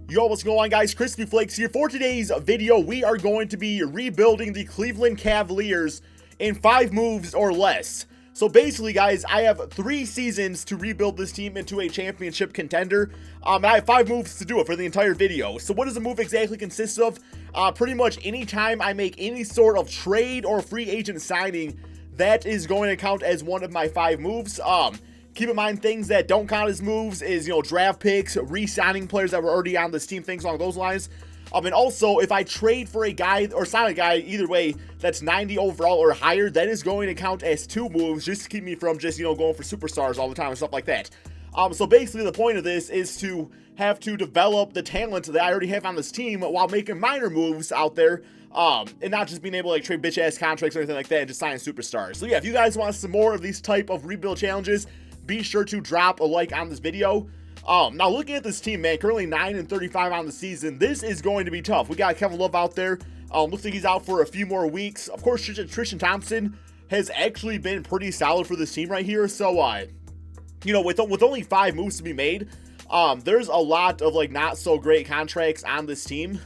Yo, what's going on, guys? KrispyFlakes here. For today's video, we are going to be rebuilding the Cleveland Cavaliers in 5 moves or less. So basically, guys, I have 3 seasons to rebuild this team into a championship contender. And I have 5 moves to do it for the entire video. So what does the move exactly consist of? Pretty much anytime I make any sort of trade or free agent signing, that is going to count as one of my 5 moves. Keep in mind, things that don't count as moves is, draft picks, re-signing players that were already on this team, things along those lines. And also, if I trade for a guy or sign a guy, either way, that's 90 overall or higher, that is going to count as 2 moves just to keep me from just, going for superstars all the time and stuff like that. So basically, the point of this is to have to develop the talent that I already have on this team while making minor moves out there. And not just being able to trade bitch-ass contracts or anything like that and just sign superstars. So yeah, if you guys want some more of these type of rebuild challenges, be sure to drop a like on this video. Now looking at this team, man, currently 9-35 on the season. This is going to be tough. We got Kevin Love out there. Looks like he's out for a few more weeks. Of course, Tristan Thompson has actually been pretty solid for this team right here. So, with only 5 moves to be made, there's a lot of not so great contracts on this team.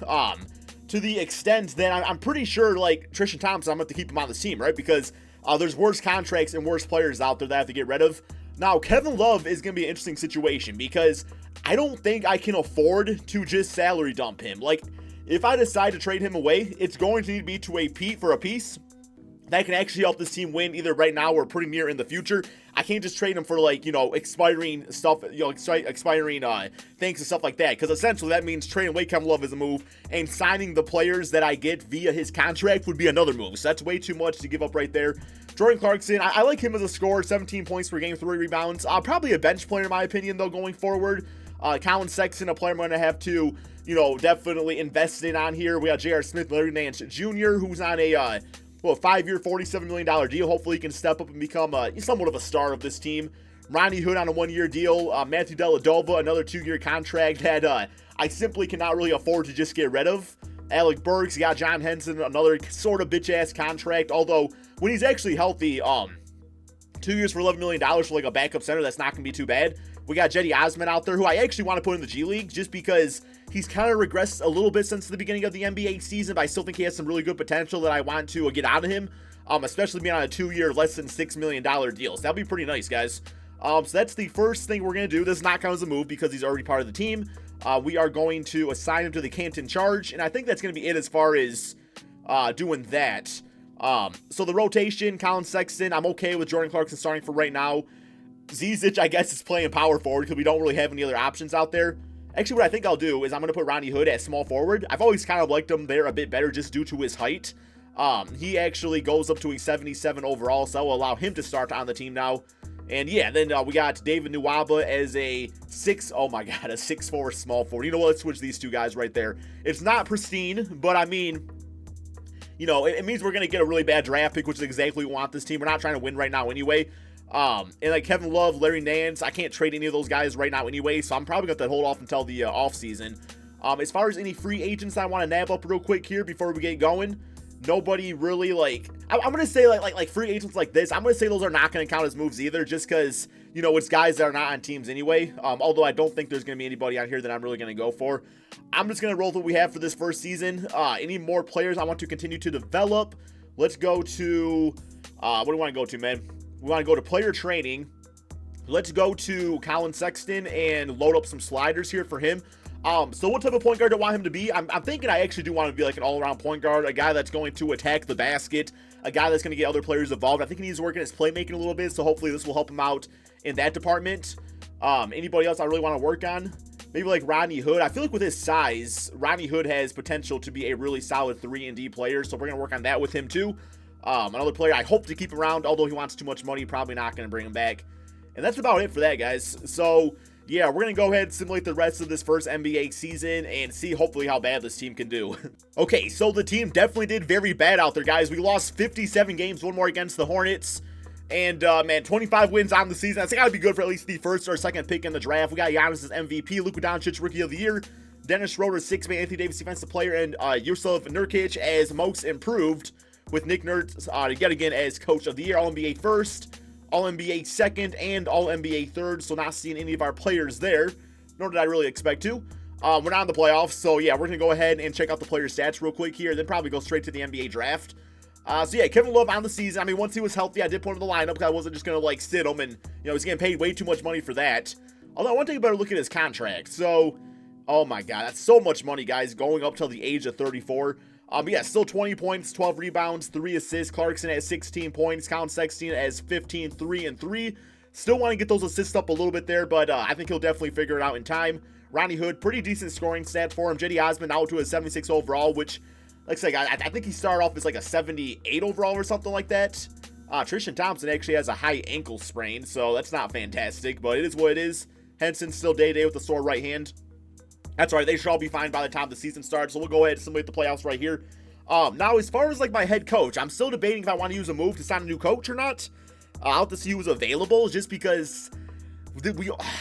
To the extent that I'm pretty sure Tristan Thompson, I'm going to have to keep him on this team, right? Because there's worse contracts and worse players out there that I have to get rid of. Now, Kevin Love is going to be an interesting situation because I don't think I can afford to just salary dump him. If I decide to trade him away, it's going to need to be to a piece that can actually help this team win either right now or pretty near in the future. I can't just trade him for expiring stuff, expiring things and stuff like that, because essentially that means trading away Kevin Love is a move and signing the players that I get via his contract would be another move. So that's way too much to give up right there. Jordan Clarkson, I like him as a scorer, 17 points per game, 3 rebounds. Probably a bench player in my opinion though going forward. Colin Sexton, a player I'm going to have to, definitely invest in on here. We got J.R. Smith, Larry Nance Jr., who's on a 5-year, $47 million deal. Hopefully he can step up and become somewhat of a star of this team. Ronnie Hood on a 1-year deal. Matthew Dellavedova, another 2-year contract that I simply cannot really afford to just get rid of. Alec Burks, you got John Henson, another sort of bitch-ass contract. Although, when he's actually healthy, 2 years for $11 million for a backup center, that's not going to be too bad. We got Jetty Osman out there, who I actually want to put in the G League, just because he's kind of regressed a little bit since the beginning of the NBA season, but I still think he has some really good potential that I want to get out of him, especially being on a 2-year, less than $6 million deal. So that'll be pretty nice, guys. So that's the first thing we're going to do. This does not count as a move because he's already part of the team. We are going to assign him to the Canton charge, and I think that's going to be it as far as doing that. So the rotation, Colin Sexton, I'm okay with Jordan Clarkson starting for right now. Zizic, I guess, is playing power forward because we don't really have any other options out there. Actually, what I think I'll do is I'm going to put Ronnie Hood at small forward. I've always kind of liked him there a bit better just due to his height. He actually goes up to a 77 overall, so I'll allow him to start on the team now. And yeah, then we got David Nwaba as a 6'4" small forward. You know what? Let's switch these two guys right there. It's not pristine, but I mean, it means we're going to get a really bad draft pick, which is exactly what we want this team. We're not trying to win right now anyway. And Kevin Love, Larry Nance, I can't trade any of those guys right now anyway, so I'm probably going to hold off until the offseason. As far as any free agents I want to nab up real quick here before we get going, nobody really, I'm going to say, free agents like this, I'm going to say those are not going to count as moves either, just because, it's guys that are not on teams anyway, although I don't think there's going to be anybody on here that I'm really going to go for. I'm just going to roll with what we have for this first season. Any more players I want to continue to develop? Let's go to, what do we want to go to, man? We want to go to player training. Let's go to Colin Sexton and load up some sliders here for him. So what type of point guard do I want him to be? I'm thinking I actually do want him to be an all-around point guard, a guy that's going to attack the basket, a guy that's going to get other players involved. I think he needs to work in his playmaking a little bit, so hopefully this will help him out in that department. Anybody else I really want to work on? Maybe Rodney Hood. I feel like with his size, Rodney Hood has potential to be a really solid 3-and-D player, so we're going to work on that with him too. Another player I hope to keep around, although he wants too much money, probably not going to bring him back. And that's about it for that, guys. So, yeah, we're going to go ahead and simulate the rest of this first NBA season and see hopefully how bad this team can do. Okay, so the team definitely did very bad out there, guys. We lost 57 games, 1 more against the Hornets. And, man, 25 wins on the season. That's got to be good for at least the first or second pick in the draft. We got Giannis as MVP, Luka Doncic Rookie of the Year, Dennis Schroeder 6-man, Anthony Davis Defensive Player, and Yusuf Nurkic as Most Improved, with Nick Nurse yet again as Coach of the Year, All-NBA first, All-NBA second, and All-NBA third. So not seeing any of our players there, nor did I really expect to. We're not in the playoffs, so yeah, we're going to go ahead and check out the player stats real quick here, then probably go straight to the NBA draft. So yeah, Kevin Love on the season. I mean, once he was healthy, I did put him in the lineup because I wasn't just going to, like, sit him, and, he's getting paid way too much money for that. Although, I want to take a better look at his contract. So, oh my god, that's so much money, guys, going up till the age of 34. But yeah, still 20 points, 12 rebounds, 3 assists. Clarkson has 16 points. Colin Sexton has 15, 3 and 3. Still want to get those assists up a little bit there, but I think he'll definitely figure it out in time. Ronnie Hood, pretty decent scoring stats for him. Jetty Osman out to a 76 overall, which, like I said, I think he started off as like a 78 overall or something like that. Tristan Thompson actually has a high ankle sprain, so that's not fantastic, but it is what it is. Henson still day-to-day with the sore right hand. That's all right. They should all be fine by the time the season starts. So we'll go ahead and simulate the playoffs right here. Now, as far as like my head coach, I'm still debating if I want to use a move to sign a new coach or not. I'll have to see who's available, just because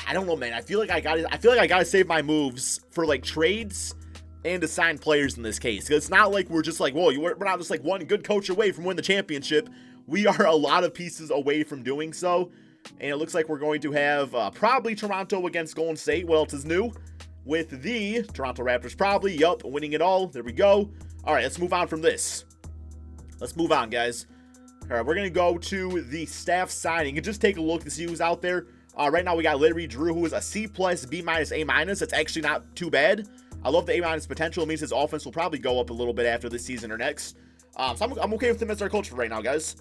I don't know, man. I feel like I gotta save my moves for like trades and to sign players in this case. Because it's not like we're just like, whoa, we're not just like one good coach away from winning the championship. We are a lot of pieces away from doing so. And it looks like we're going to have probably Toronto against Golden State. What else is new? With the Toronto Raptors probably, winning it all. There we go. All right, let's move on from this. Let's move on, guys. All right, we're going to go to the staff signing and just take a look to see who's out there. Right now, we got Larry Drew, who is a C+, B-, A-. That's actually not too bad. I love the A- potential. It means his offense will probably go up a little bit after this season or next. So I'm okay with him as our coach for right now, guys.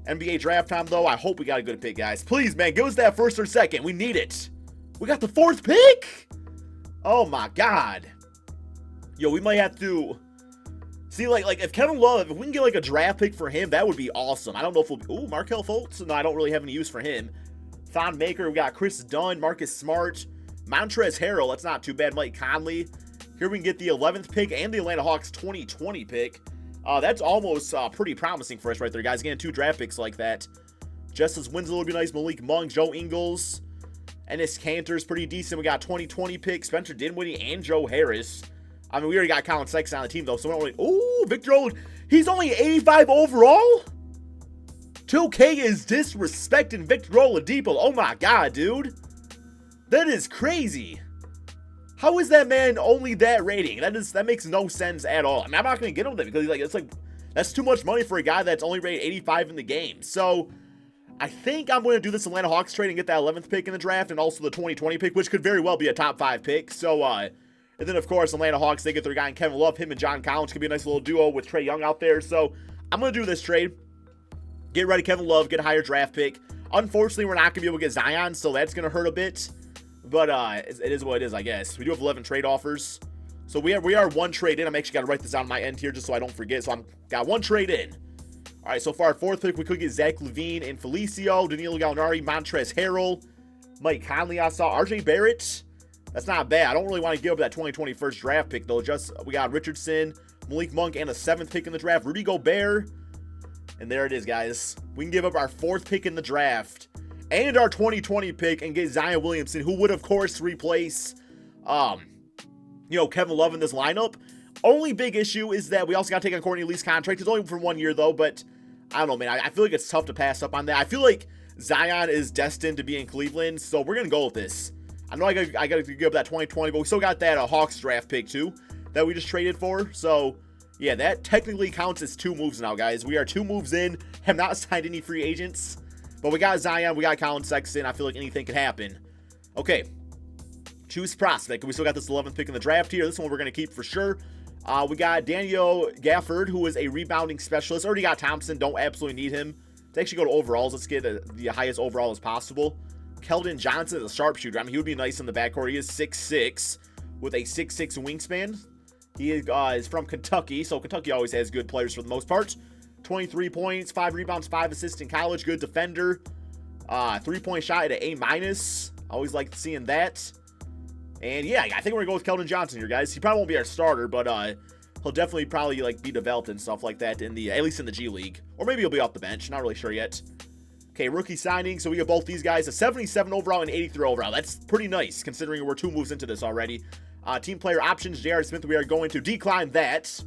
NBA draft time, though. I hope we got a good pick, guys. Please, man, give us that first or second. We need it. We got the 4th pick? Oh, my God. Yo, we might have to... See, like if Kevin Love, if we can get, like, a draft pick for him, that would be awesome. I don't know if we'll... Ooh, Markelle Fultz? No, I don't really have any use for him. Thon Maker, we got Chris Dunn, Marcus Smart, Montrezl Harrell. That's not too bad. Mike Conley. Here we can get the 11th pick and the Atlanta Hawks 2020 pick. That's almost pretty promising for us right there, guys. Getting 2 draft picks like that. Justice Winslow would be nice. Malik Monk, Joe Ingles. Enes Kanter's pretty decent. We got 2020 pick, Spencer Dinwiddie, and Joe Harris. I mean, we already got Colin Sexton on the team, though, so we don't really... Ooh, Victor Oladipo. He's only 85 overall? 2K is disrespecting Victor Oladipo. Oh, my God, dude. That is crazy. How is that man only that rating? That makes no sense at all. I mean, I'm not going to get him there because that's too much money for a guy that's only rated 85 in the game. So... I think I'm going to do this Atlanta Hawks trade and get that 11th pick in the draft and also the 2020 pick, which could very well be a top 5 pick. So, and then, of course, Atlanta Hawks, they get their guy in Kevin Love. Him and John Collins could be a nice little duo with Trae Young out there. So, I'm going to do this trade. Get ready, Kevin Love, get a higher draft pick. Unfortunately, we're not going to be able to get Zion, so that's going to hurt a bit. But it is what it is, I guess. We do have 11 trade offers. So, we are 1 trade in. I'm actually got to write this down on my end here just so I don't forget. So, got 1 trade in. All right, so far, our 4th pick, we could get Zach LaVine and Felicio, Danilo Gallinari, Montrezl Harrell, Mike Conley, I saw, RJ Barrett. That's not bad. I don't really want to give up that 2020 first draft pick, though. We got Richardson, Malik Monk, and a 7th pick in the draft, Rudy Gobert. And there it is, guys. We can give up our 4th pick in the draft and our 2020 pick and get Zion Williamson, who would, of course, replace, Kevin Love in this lineup. Only big issue is that we also got to take on Courtney Lee's contract. It's only for 1 year, though, but I don't know, man. I feel like it's tough to pass up on that. I feel like Zion is destined to be in Cleveland, so we're going to go with this. I know I got to give up that 2020, but we still got that Hawks draft pick, too, that we just traded for. So, yeah, that technically counts as 2 moves now, guys. We are 2 moves in. Have not signed any free agents, but we got Zion. We got Colin Sexton. I feel like anything could happen. Okay. Choose prospect. We still got this 11th pick in the draft here. This one we're going to keep for sure. We got Daniel Gafford, who is a rebounding specialist. Already got Thompson. Don't absolutely need him. Let's actually go to overalls. Let's get the highest overall as possible. Keldon Johnson is a sharpshooter. I mean, he would be nice in the backcourt. He is 6'6", with a 6'6" wingspan. He is from Kentucky, so Kentucky always has good players for the most part. 23 points, 5 rebounds, 5 assists in college. Good defender. 3-point shot at an A-. Always like seeing that. And yeah, I think we're going to go with Keldon Johnson here, guys. He probably won't be our starter, but he'll definitely probably be developed and stuff like that in at least in the G League. Or maybe he'll be off the bench. Not really sure yet. Okay, rookie signing. So we get both these guys, a 77 overall and 83 overall. That's pretty nice considering we're 2 moves into this already. Team player options, J.R. Smith, we are going to decline that.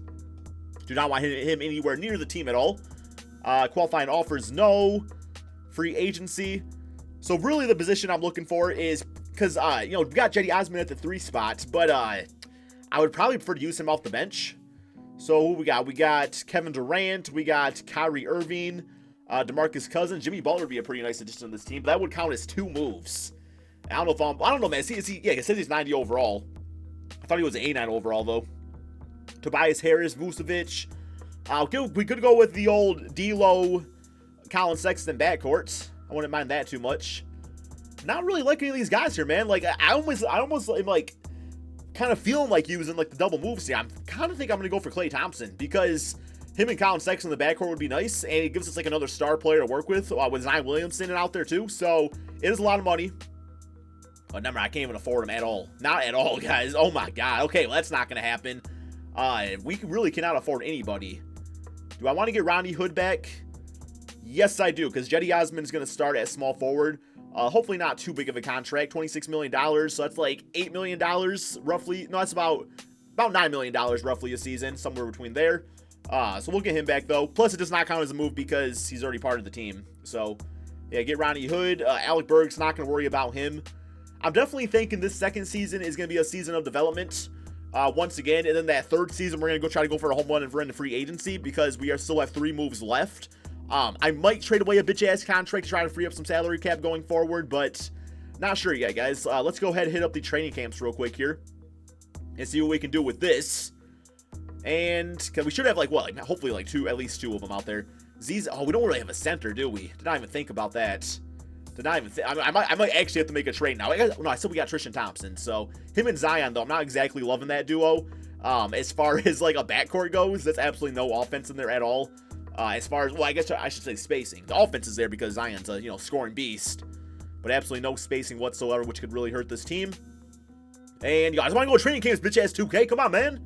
Do not want him anywhere near the team at all. Qualifying offers, no. Free agency. So really the position I'm looking for is because, you know, we got Cedi Osman at the 3 spot, but I would probably prefer to use him off the bench. So who we got? We got Kevin Durant, we got Kyrie Irving, DeMarcus Cousins. Jimmy Butler would be a pretty nice addition to this team, but that would count as 2 moves. I don't know, man. Yeah, it says he's 90 overall. I thought he was an 89 overall, though. Tobias Harris, Vucevic. We could go with the old D'Lo, Colin Sexton backcourt. I wouldn't mind that too much. Not really liking any of these guys here, man. Like, I almost am, like, kind of feeling like using, like, the double moves here. I kind of think I'm going to go for Klay Thompson, because him and Colin Sexton in the backcourt would be nice, and it gives us, like, another star player to work with Zion Williamson out there, too. So, it is a lot of money. But remember, I can't even afford him at all. Not at all, guys. Oh, my God. Okay, well, that's not going to happen. We really cannot afford anybody. Do I want to get Rodney Hood back? Yes, I do, because Cedi Osman is going to start at small forward. Hopefully not too big of a contract, $26 million, so that's like $8 million roughly. No, that's about $9 million roughly a season, somewhere between there. So we'll get him back, though. Plus, it does not count as a move because he's already part of the team. So, yeah, get Rodney Hood. Alec Burks, not going to worry about him. I'm definitely thinking this second season is going to be a season of development once again. And then that third season, we're going to go try to go for a home run and run the free agency because we still have 3 moves left. I might trade away a bitch-ass contract to try to free up some salary cap going forward, but not sure yet, guys. Let's go ahead and hit up the training camps real quick here and see what we can do with this. And because we should have, like, what, like, hopefully, like, at least two of them out there. Oh, we don't really have a center, do we? Did not even think about that. I might actually have to make a trade now. No, I said we got Tristan Thompson. So him and Zion, though, I'm not exactly loving that duo. As far as, like, a backcourt goes, there's absolutely no offense in there at all. As far as, well, I guess I should say spacing. The offense is there because Zion's a, scoring beast. But absolutely no spacing whatsoever, which could really hurt this team. And, I just want to go training camps, bitch-ass 2K. Come on, man.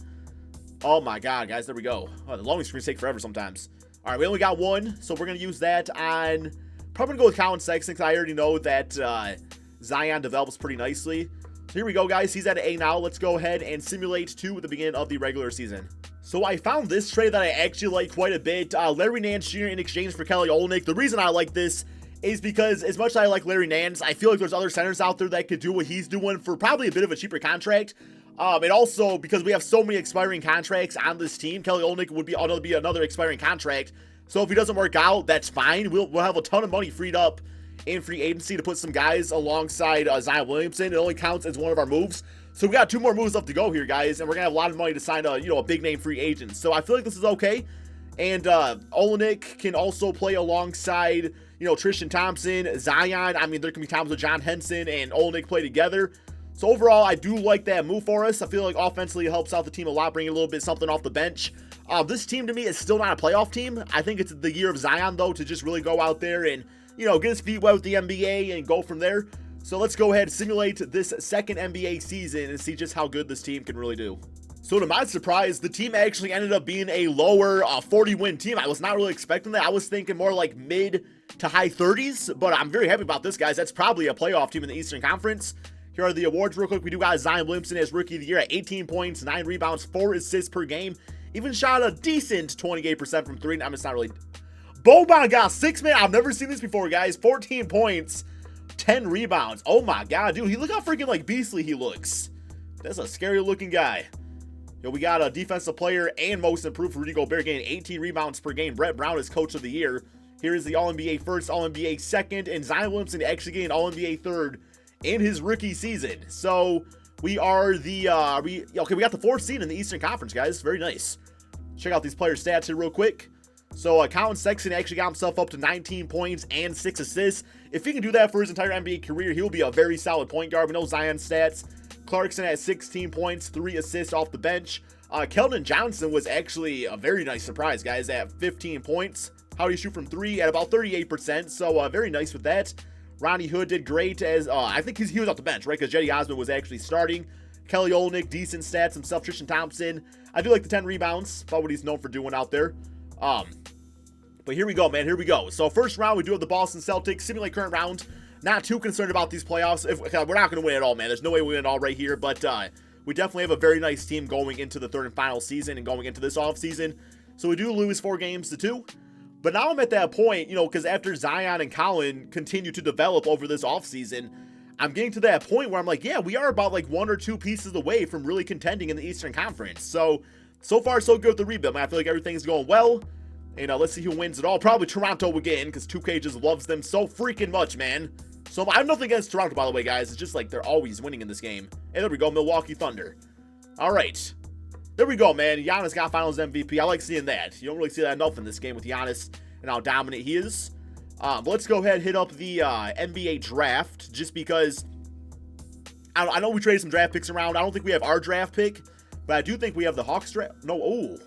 Oh, my God, guys. There we go. Oh, the loading screens take forever sometimes. All right, we only got one, so we're going to use that on... Probably going to go with Colin Sexton because I already know that Zion develops pretty nicely. So here we go, guys. He's at an A now. Let's go ahead and simulate 2 at the beginning of the regular season. So I found this trade that I actually like quite a bit. Larry Nance Jr. in exchange for Kelly Olynyk. The reason I like this is because as much as I like Larry Nance, I feel like there's other centers out there that could do what he's doing for probably a bit of a cheaper contract. And also because we have so many expiring contracts on this team, Kelly Olynyk would be another expiring contract. So if he doesn't work out, that's fine. We'll have a ton of money freed up in free agency to put some guys alongside Zion Williamson. It only counts as one of our moves. So we got 2 more moves left to go here, guys, and we're gonna have a lot of money to sign a big name free agent. So I feel like this is okay. And Olynyk can also play alongside Tristan Thompson, Zion. I mean, there can be times with John Henson and Olynyk play together. So overall, I do like that move for us. I feel like offensively it helps out the team a lot, bringing a little bit something off the bench. This team to me is still not a playoff team. I think it's the year of Zion though to just really go out there and get his feet wet with the NBA and go from there. So let's go ahead and simulate this second NBA season and see just how good this team can really do. So to my surprise, the team actually ended up being a lower 40-win team. I was not really expecting that. I was thinking more like mid to high 30s, but I'm very happy about this, guys. That's probably a playoff team in the Eastern Conference. Here are the awards real quick. We do got Zion Williamson as Rookie of the Year at 18 points, 9 rebounds, 4 assists per game. Even shot a decent 28% from 3. I mean, it's not really... Boban got 6, man. I've never seen this before, guys. 14 points. 10 rebounds. Oh my God, dude. Look how freaking like beastly he looks. That's a scary looking guy. We got a defensive player and most improved Rudy Gobert getting 18 rebounds per game. Brett Brown is Coach of the Year. Here is the All-NBA first, All-NBA second, and Zion Williamson actually getting All-NBA third in his rookie season. So we are the we got the 4th seed in the Eastern Conference, guys. Very nice. Check out these player stats here real quick. So Colin Sexton actually got himself up to 19 points and 6 assists. If he can do that for his entire NBA career, he'll be a very solid point guard. We know Zion's stats. Clarkson at 16 points, 3 assists off the bench. Keldon Johnson was actually a very nice surprise, guys, at 15 points. How do you shoot from 3? At about 38%, so very nice with that. Rodney Hood did great as, I think he was off the bench, right, because Cedi Osman was actually starting. Kelly Olynyk, decent stats himself. Tristan Thompson, I do like the 10 rebounds, about what he's known for doing out there. But here we go, man. Here we go. So first round, we do have the Boston Celtics. Simulate current round. Not too concerned about these playoffs. We're not going to win at all, man. There's no way we win it all right here. But we definitely have a very nice team going into the 3rd and final season and going into this offseason. So we do lose 4 games to 2. But now I'm at that point, because after Zion and Colin continue to develop over this offseason, I'm getting to that point where I'm like, yeah, we are about like 1 or 2 pieces away from really contending in the Eastern Conference. So far so good with the rebuild, man. I feel like everything's going well. And let's see who wins it all. Probably Toronto again, because 2K just loves them so freaking much, man. So I have nothing against Toronto, by the way, guys. It's just like they're always winning in this game. And there we go, Milwaukee Thunder. All right. There we go, man. Giannis got Finals MVP. I like seeing that. You don't really see that enough in this game with Giannis and how dominant he is. But let's go ahead and hit up the NBA draft, just because I know we traded some draft picks around. I don't think we have our draft pick, but I do think we have the Hawks draft. No, oh,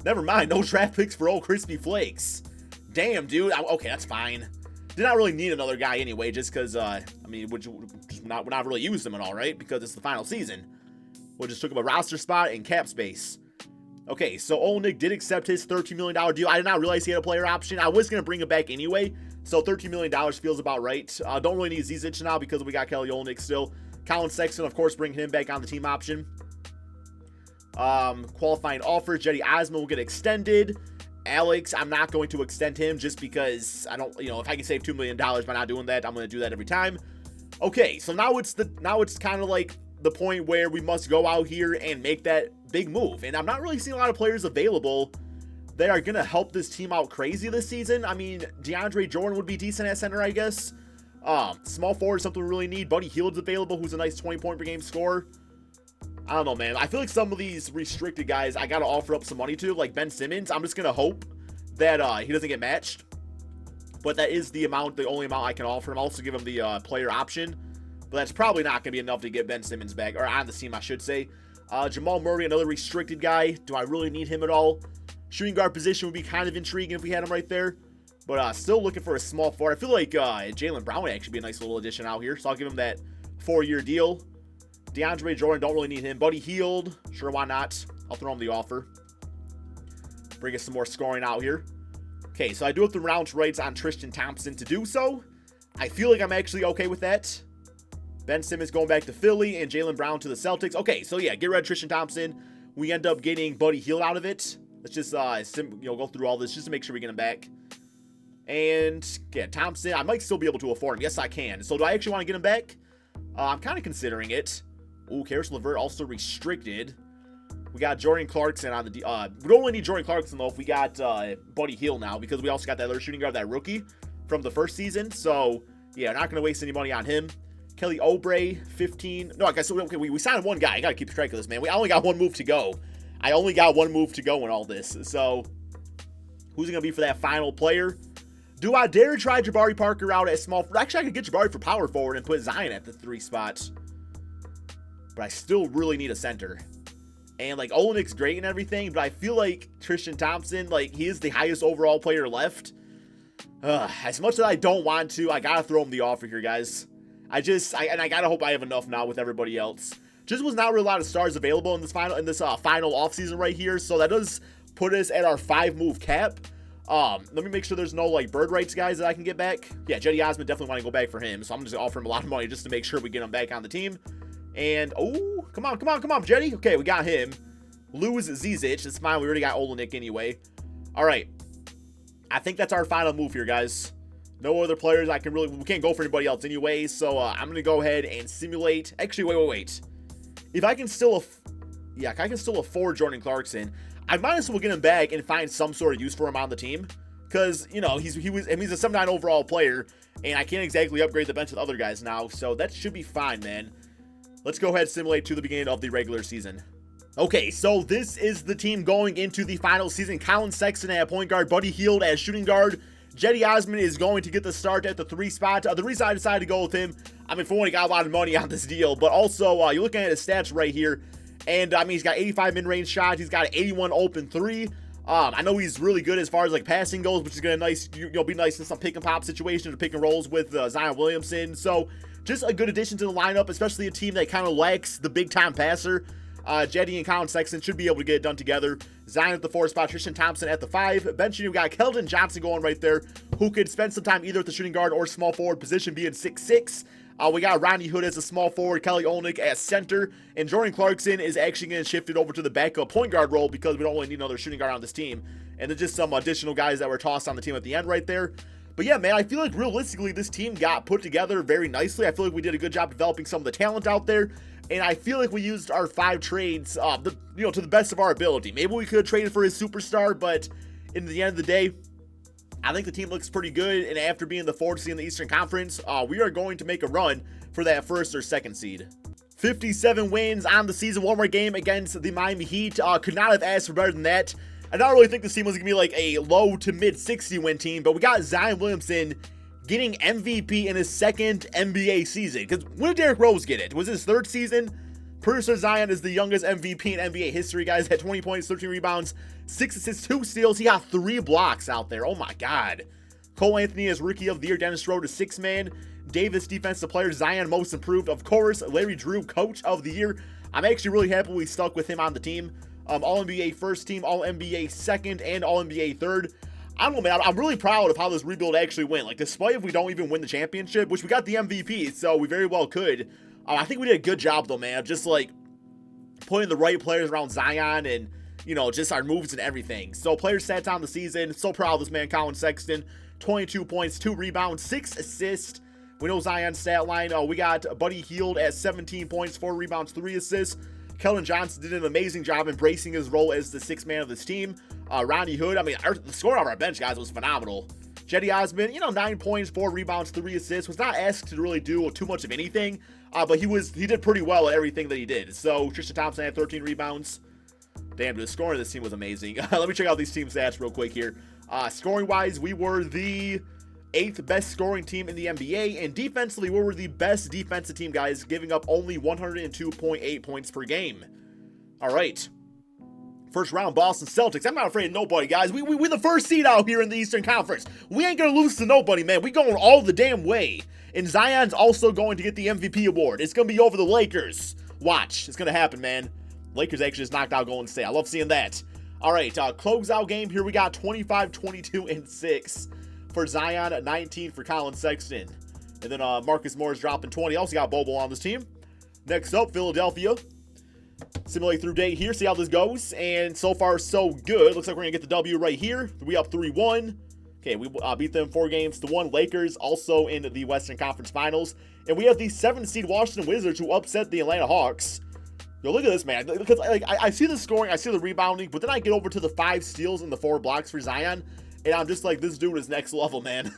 never mind. No draft picks for old KrispyFlakes. Damn, dude. Okay, that's fine. Did not really need another guy anyway, just because, I mean, we're not really use them at all, right? Because it's the final season. We just took up a roster spot and cap space. Okay, so Olenek did accept his $13 million deal. I did not realize he had a player option. I was going to bring him back anyway, so $13 million feels about right. Don't really need Zizic now because we got Kelly Olenek still. Colin Sexton, of course, bringing him back on the team option. Qualifying offer, Jetty Osman will get extended. Alex, I'm not going to extend him just because I don't, if I can save $2 million by not doing that, I'm going to do that every time. Okay, so now it's kind of like the point where we must go out here and make that big move. And I'm not really seeing a lot of players available that are going to help this team out crazy this season. I mean, DeAndre Jordan would be decent at center, I guess. Small forward is something we really need. Buddy Hield's available, who's a nice 20-point per game scorer. I don't know, man. I feel like some of these restricted guys I got to offer up some money to, like Ben Simmons. I'm just going to hope that he doesn't get matched. But that is the only amount I can offer him. I'll also give him the player option. But that's probably not going to be enough to get Ben Simmons back, or on the team, I should say. Jamal Murray, another restricted guy. Do I really need him at all? Shooting guard position would be kind of intriguing if we had him right there. But still looking for a small forward. I feel like Jaylen Brown would actually be a nice little addition out here. So I'll give him that 4-year deal. DeAndre Jordan, don't really need him. Buddy Hield, sure, why not? I'll throw him the offer. Bring us some more scoring out here. Okay, so I do have the round rights on Tristan Thompson to do so. I feel like I'm actually okay with that. Ben Simmons going back to Philly and Jaylen Brown to the Celtics. Okay, so yeah, get rid of Tristan Thompson. We end up getting Buddy Hield out of it. Let's just go through all this just to make sure we get him back. And yeah, Thompson, I might still be able to afford him. Yes, I can. So do I actually want to get him back? I'm kind of considering it. Ooh, Karis LeVert also restricted. We got Jordan Clarkson on the... we don't really need Jordan Clarkson, though, if we got Buddy Hield now, because we also got that other shooting guard, that rookie, from the first season. So, yeah, not going to waste any money on him. Kelly Oubre, 15... No, I guess, okay, we signed one guy. I got to keep track of this, man. I only got one move to go. I only got one move to go in all this. So, who's it going to be for that final player? Do I dare try Jabari Parker out at small... Actually, I could get Jabari for power forward and put Zion at the 3 spot. But I still really need a center. And, like, Olenek's great and everything, but I feel like Tristan Thompson, like, he is the highest overall player left. As much as I don't want to, I gotta throw him the offer here, guys. I gotta hope I have enough now with everybody else. Just was not really a lot of stars available in this final offseason right here, so that does put us at our 5-move cap. Let me make sure there's no, like, bird rights guys that I can get back. Yeah, Jetty Osman, definitely want to go back for him, so I'm just gonna offer him a lot of money just to make sure we get him back on the team. And, oh, come on, Jetty. Okay, we got him. Lose Zizic. It's fine. We already got Olenek anyway. All right. I think that's our final move here, guys. No other players I can really... We can't go for anybody else anyway, so I'm going to go ahead and simulate... Actually, wait. If I can still... Yeah, if I can still afford Jordan Clarkson, I might as well get him back and find some sort of use for him on the team. Because, he's a 7-9 overall player, and I can't exactly upgrade the bench with other guys now, so that should be fine, man. Let's go ahead and simulate to the beginning of the regular season. Okay, so this is the team going into the final season. Colin Sexton at point guard, Buddy Hield as shooting guard. Jetty Osman is going to get the start at the 3 spot. The reason I decided to go with him, I mean, for one, he got a lot of money on this deal, but also, you're looking at his stats right here, and, I mean, he's got 85 mid-range shots. He's got an 81 open 3. I know he's really good as far as, like, passing goes, which is going to be nice in some pick-and-pop situations or pick-and-rolls with Zion Williamson, so... Just a good addition to the lineup, especially a team that kind of lacks the big-time passer. Jetty and Colin Sexton should be able to get it done together. Zion at the 4 spot, Tristan Thompson at the 5. Benching, we've got Keldon Johnson going right there, who could spend some time either at the shooting guard or small forward position, being 6'6". We got Rodney Hood as a small forward, Kelly Olynyk as center, and Jordan Clarkson is actually going to shift it over to the backup point guard role because we don't really need another shooting guard on this team. And there's just some additional guys that were tossed on the team at the end right there. But yeah, man, I feel like realistically this team got put together very nicely. I feel like we did a good job developing some of the talent out there. And I feel like we used our 5 trades, to the best of our ability. Maybe we could have traded for his superstar, but in the end of the day, I think the team looks pretty good. And after being the 4th seed in the Eastern Conference, we are going to make a run for that 1st or 2nd seed. 57 wins on the season, 1 more game against the Miami Heat. Could not have asked for better than that. I don't really think this team was going to be like a low to mid 60 win team, but we got Zion Williamson getting MVP in his 2nd NBA season. Because when did Derrick Rose get it? Was it his 3rd season? Pretty sure Zion is the youngest MVP in NBA history, guys. Had 20 points, 13 rebounds, 6 assists, 2 steals. He got 3 blocks out there. Oh my God. Cole Anthony is Rookie of the Year. Dennis Schroeder, 6th man. Davis, Defensive Player. Zion, Most Improved. Of course, Larry Drew, Coach of the Year. I'm actually really happy we stuck with him on the team. All-NBA 1st team, All-NBA 2nd, and All-NBA 3rd. I don't know, man. I'm really proud of how this rebuild actually went. Like, despite if we don't even win the championship, which we got the MVP, so we very well could. I think we did a good job, though, man, of just, like, putting the right players around Zion and, just our moves and everything. So, player stats on the season. So proud of this man, Colin Sexton. 22 points, 2 rebounds, 6 assists. We know Zion's stat line. We got Buddy Hield at 17 points, 4 rebounds, 3 assists. Keldon Johnson did an amazing job embracing his role as the 6th man of this team. Ronnie Hood, the score on our bench, guys, was phenomenal. Jetty Osman, 9 points, 4 rebounds, 3 assists. Was not asked to really do too much of anything, but he did pretty well at everything that he did. So Tristan Thompson had 13 rebounds. Damn, the scoring of this team was amazing. Let me check out these team stats real quick here. Scoring-wise, we were the 8th best scoring team in the NBA, and defensively, we were the best defensive team, guys, giving up only 102.8 points per game. All right. 1st round, Boston Celtics. I'm not afraid of nobody, guys. We the 1st seed out here in the Eastern Conference. We ain't going to lose to nobody, man. We going all the damn way. And Zion's also going to get the MVP award. It's going to be over the Lakers. Watch. It's going to happen, man. Lakers actually just knocked out Golden State. I love seeing that. All right, closeout game. Here we got 25, 22, and 6 for Zion, 19 for Colin Sexton. And then Marcus Morris dropping 20. Also got Bobo on this team. Next up, Philadelphia. Simulate through date here, see how this goes. And so far, so good. Looks like we're going to get the W right here. We up 3-1. Okay, we beat them 4-1. Lakers also in the Western Conference Finals. And we have the 7th seed Washington Wizards who upset the Atlanta Hawks. Yo, look at this, man. Because I see the scoring, I see the rebounding, but then I get over to the 5 steals and the 4 blocks for Zion. And I'm just like, this dude is next level, man.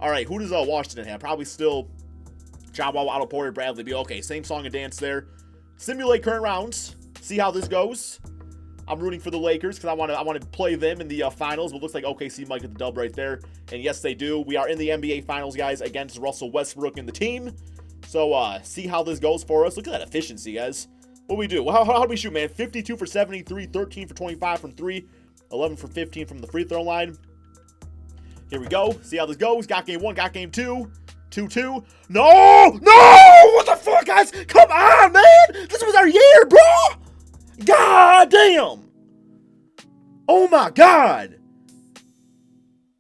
All right, who does Washington have? Probably still John Wall, Otto Porter, Bradley Beal. Okay, same song and dance there. Simulate current rounds. See how this goes. I'm rooting for the Lakers because I want to play them in the finals. But looks like OKC might get the dub right there. And yes, they do. We are in the NBA Finals, guys, against Russell Westbrook and the team. So see how this goes for us. Look at that efficiency, guys. What do we do? How do we shoot, man? 52 for 73, 13 for 25 from 3, 11 for 15 from the free throw line. Here we go. See how this goes. Got game 1, got game 2. 2-2. No! No! What the fuck, guys? Come on, man! This was our year, bro! God damn! Oh my God!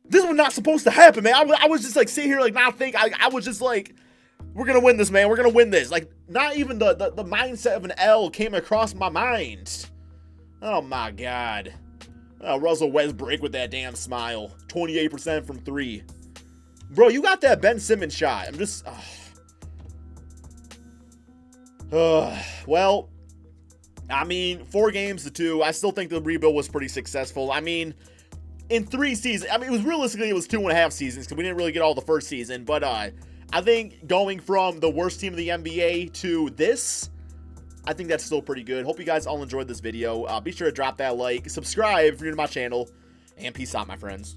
This was not supposed to happen, man. I was just like sitting here like not think. I was just like, we're gonna win this, man. We're gonna win this. Like, not even the mindset of an L came across my mind. Oh my God. Russell Westbrook with that damn smile. 28% from 3. Bro, you got that Ben Simmons shot. I'm just... well, I mean, 4 games to 2. I still think the rebuild was pretty successful. I mean, in 3 seasons... I mean, it was 2.5 seasons because we didn't really get all the first season. But I think going from the worst team in the NBA to this, I think that's still pretty good. Hope you guys all enjoyed this video. Be sure to drop that like, subscribe if you're new to my channel, and peace out, my friends.